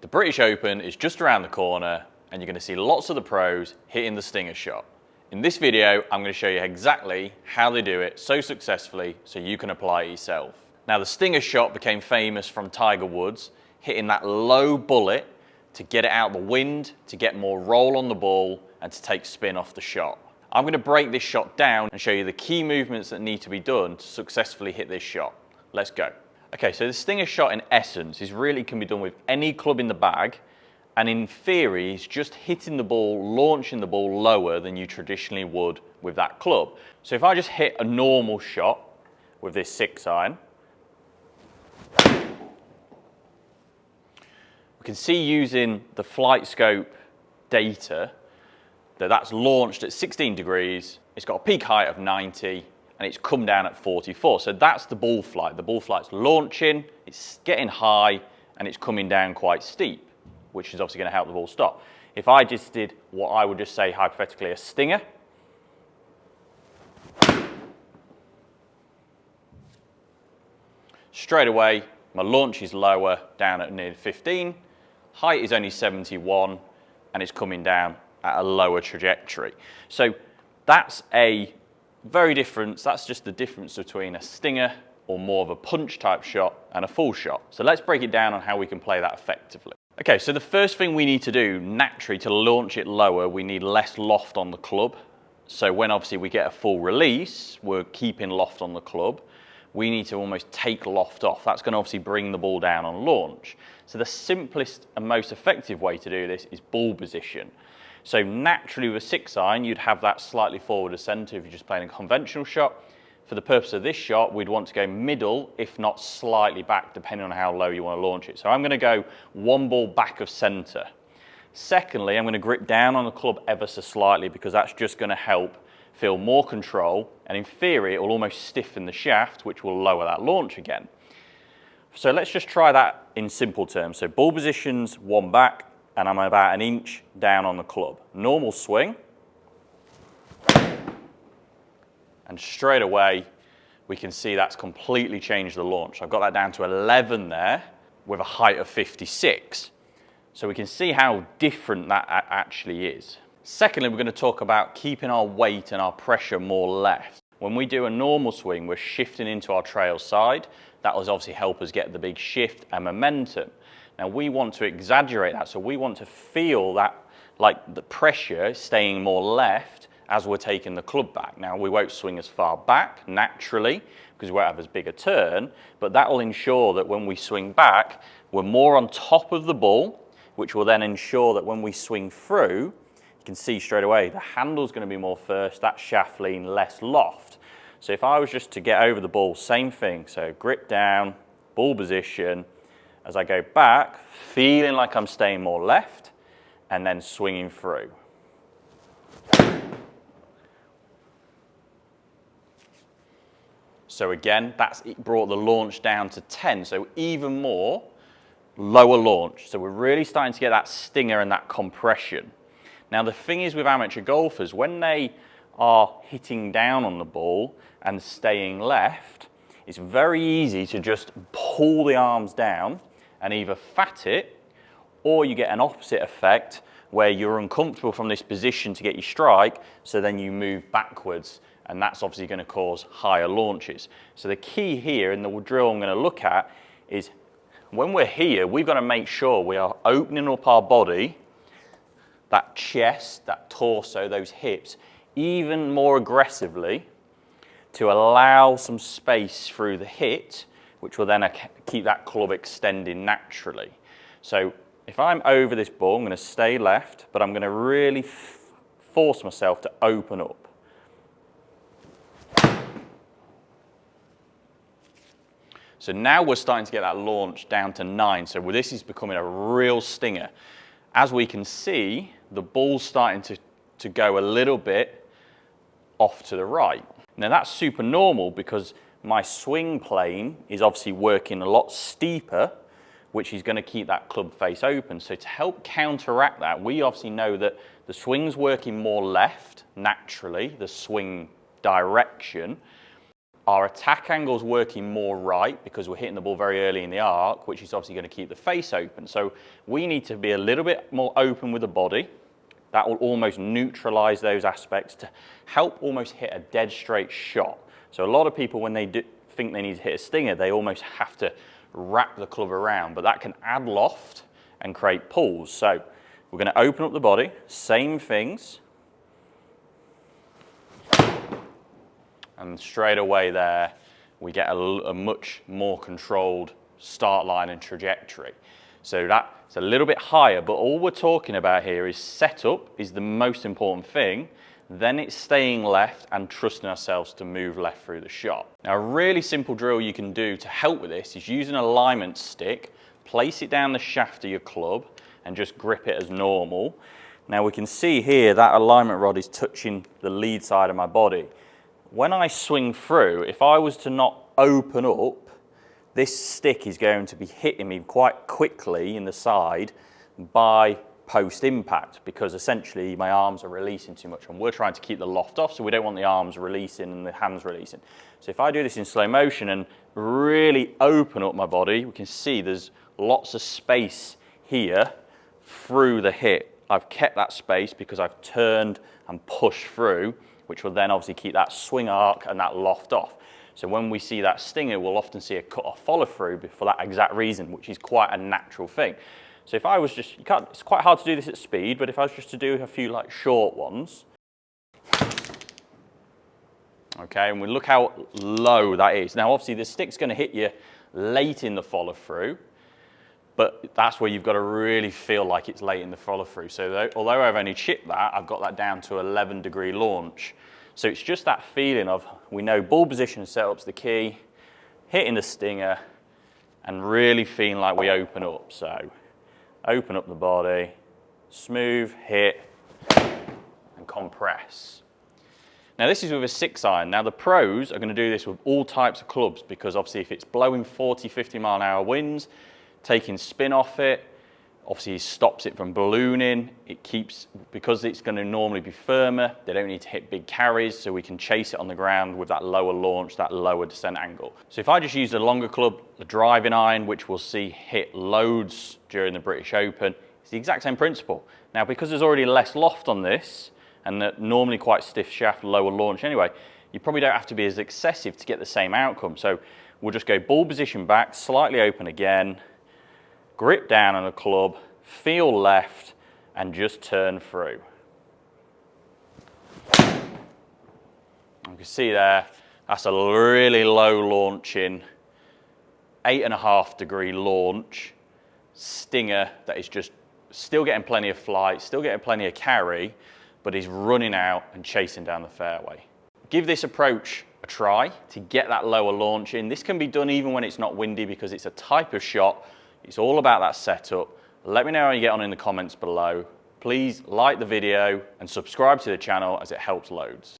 The British Open is just around the corner and you're going to see lots of the pros hitting the stinger shot. In this video, I'm going to show you exactly how they do it so successfully so you can apply it yourself. Now, the stinger shot became famous from Tiger Woods, hitting that low bullet to get it out of the wind, to get more roll on the ball and to take spin off the shot. I'm going to break this shot down and show you the key movements that need to be done to successfully hit this shot. Let's go. Okay, so the stinger shot in essence can be done with any club in the bag, and in theory it's just hitting the ball, launching the ball lower than you traditionally would with that club. So if I just hit a normal shot with this 6-iron, we can see using the flight scope data that that's launched at 16 degrees, it's got a peak height of 90, and it's come down at 44. So that's the ball flight. The ball flight's launching, it's getting high, and it's coming down quite steep, which is obviously going to help the ball stop. If I just did what I would just say hypothetically a stinger, straight away my launch is lower, down at near 15, height is only 71, and it's coming down at a lower trajectory. So that's that's just the difference between a stinger or more of a punch type shot and a full shot. So let's break it down on how we can play that effectively. Okay, so the first thing we need to do naturally to launch it lower, we need less loft on the club. So when obviously we get a full release, we're keeping loft on the club. We need to almost take loft off. That's going to obviously bring the ball down on launch. So the simplest and most effective way to do this is ball position. So naturally with a 6-iron, you'd have that slightly forward of centre if you're just playing a conventional shot. For the purpose of this shot, we'd want to go middle, if not slightly back, depending on how low you want to launch it. So I'm going to go one ball back of centre. Secondly, I'm going to grip down on the club ever so slightly because that's just going to help feel more control, and in theory, it will almost stiffen the shaft, which will lower that launch again. So let's just try that in simple terms. So ball positions, one back, and I'm about 1 inch down on the club. Normal swing. And straight away, we can see that's completely changed the launch. I've got that down to 11 there with a height of 56. So we can see how different that actually is. Secondly, we're going to talk about keeping our weight and our pressure more left. When we do a normal swing, we're shifting into our trail side. That will obviously help us get the big shift and momentum. Now we want to exaggerate that, so we want to feel that like the pressure staying more left as we're taking the club back. Now we won't swing as far back naturally because we won't have as big a turn, but that will ensure that when we swing back, we're more on top of the ball, which will then ensure that when we swing through, you can see straight away the handle's going to be more first, that shaft lean, less loft. So if I was just to get over the ball, same thing, so grip down, ball position, as I go back, feeling like I'm staying more left, and then swinging through. So again, it brought the launch down to 10, so even more lower launch. So we're really starting to get that stinger and that compression. Now the thing is with amateur golfers, when they are hitting down on the ball and staying left, it's very easy to just pull the arms down and either fat it, or you get an opposite effect where you're uncomfortable from this position to get your strike, so then you move backwards, and that's obviously going to cause higher launches. So the key here in the drill I'm going to look at is when we're here, we've got to make sure we are opening up our body, that chest, that torso, those hips, even more aggressively to allow some space through the hit, which will then keep that club extending naturally. So if I'm over this ball, I'm going to stay left, but I'm going to really force myself to open up. So now we're starting to get that launch down to 9. So this is becoming a real stinger. As we can see, the ball's starting to go a little bit off to the right. Now that's super normal because my swing plane is obviously working a lot steeper, which is going to keep that club face open. So to help counteract that, we obviously know that the swing's working more left naturally, the swing direction, Our attack angle's working more right because we're hitting the ball very early in the arc, which is obviously going to keep the face open. So we need to be a little bit more open with the body. That will almost neutralize those aspects to help almost hit a dead straight shot. So a lot of people, when they think they need to hit a stinger, they almost have to wrap the club around, but that can add loft and create pulls. So we're going to open up the body, same things. And straight away there, we get a much more controlled start line and trajectory. So that's a little bit higher, but all we're talking about here is setup is the most important thing. Then it's staying left and trusting ourselves to move left through the shot. Now, a really simple drill you can do to help with this is use an alignment stick, place it down the shaft of your club, and just grip it as normal. Now, we can see here that alignment rod is touching the lead side of my body. When I swing through, if I was to not open up, this stick is going to be hitting me quite quickly in the side by post-impact, because essentially my arms are releasing too much and we're trying to keep the loft off, so we don't want the arms releasing and the hands releasing. So if I do this in slow motion and really open up my body, we can see there's lots of space here through the hit. I've kept that space because I've turned and pushed through, which will then obviously keep that swing arc and that loft off. So when we see that stinger, we'll often see a cut-off follow-through for that exact reason, which is quite a natural thing. So if I was just, it's quite hard to do this at speed, but if I was just to do a few like short ones, okay, and we look how low that is. Now obviously the stick's going to hit you late in the follow-through, but that's where you've got to really feel like it's late in the follow-through. So although I've only chipped that, I've got that down to 11-degree launch. So it's just that feeling of, we know ball position and setup's the key, hitting the stinger, and really feeling like we open up. So open up the body, smooth, hit, and compress. Now this is with a 6-iron. Now the pros are going to do this with all types of clubs, because obviously if it's blowing 40, 50 mile an hour winds, taking spin off it, obviously it stops it from ballooning. It keeps, because it's going to normally be firmer, they don't need to hit big carries, so we can chase it on the ground with that lower launch, that lower descent angle. So if I just use a longer club, the driving iron, which we'll see hit loads during the British Open, it's the exact same principle. Now because there's already less loft on this, and normally quite stiff shaft, lower launch anyway, you probably don't have to be as excessive to get the same outcome. So we'll just go ball position back, slightly open again, grip down on a club, feel left, and just turn through. You can see there, that's a really low launching, 8.5-degree launch, stinger that is just still getting plenty of flight, still getting plenty of carry, but is running out and chasing down the fairway. Give this approach a try to get that lower launch in. This can be done even when it's not windy, because it's a type of shot. It's all about that setup. Let me know how you get on in the comments below. Please like the video and subscribe to the channel, as it helps loads.